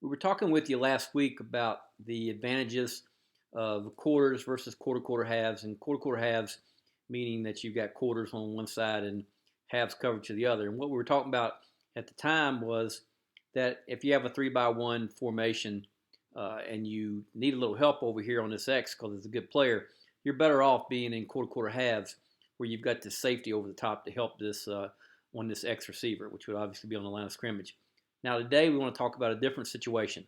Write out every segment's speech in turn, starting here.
We were talking with you last week about the advantages of quarters versus quarter halves, and quarter halves meaning that you've got quarters on one side and halves covered to the other. And what we were talking about at the time was that if you have a 3-by-1 formation and you need a little help over here on this X because it's a good player, you're better off being in quarter halves where you've got this safety over the top to help this on this X receiver, which would obviously be on the line of scrimmage. Now today we want to talk about a different situation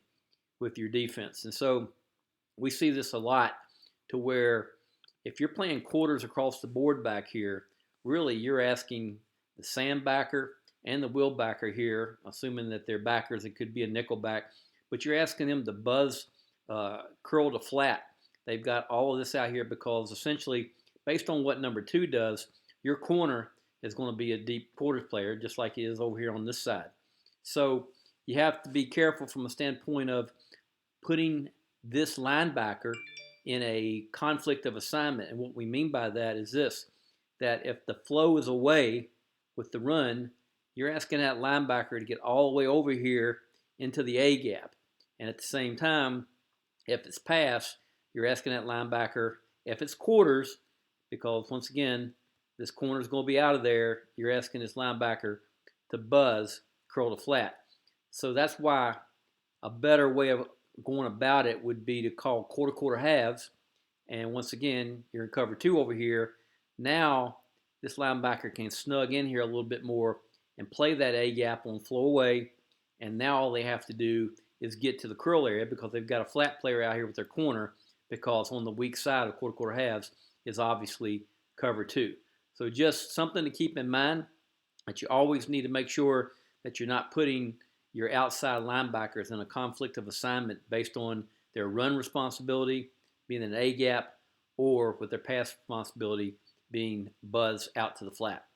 with your defense. And so we see this a lot to where if you're playing quarters across the board back here, really you're asking the sandbacker and the wheel backer here, assuming that they're backers, it could be a nickel back, but you're asking them to buzz curl to flat. They've got all of this out here because essentially, based on what number 2 does, your corner is going to be a deep quarters player, just like he is over here on this side. So you have to be careful from a standpoint of putting this linebacker in a conflict of assignment. And what we mean by that is this, that if the flow is away with the run, you're asking that linebacker to get all the way over here into the A gap. And at the same time, if it's pass, you're asking that linebacker, if it's quarters, because once again, this corner is going to be out of there, you're asking this linebacker to buzz curl to flat. So that's why a better way of going about it would be to call quarter halves. And once again, you're in cover 2 over here. Now, this linebacker can snug in here a little bit more and play that A gap on flow away. And now all they have to do is get to the curl area because they've got a flat player out here with their corner, because on the weak side of quarter halves is obviously cover 2. So just something to keep in mind, that you always need to make sure that you're not putting your outside linebackers in a conflict of assignment based on their run responsibility being an A gap or with their pass responsibility being buzz out to the flat.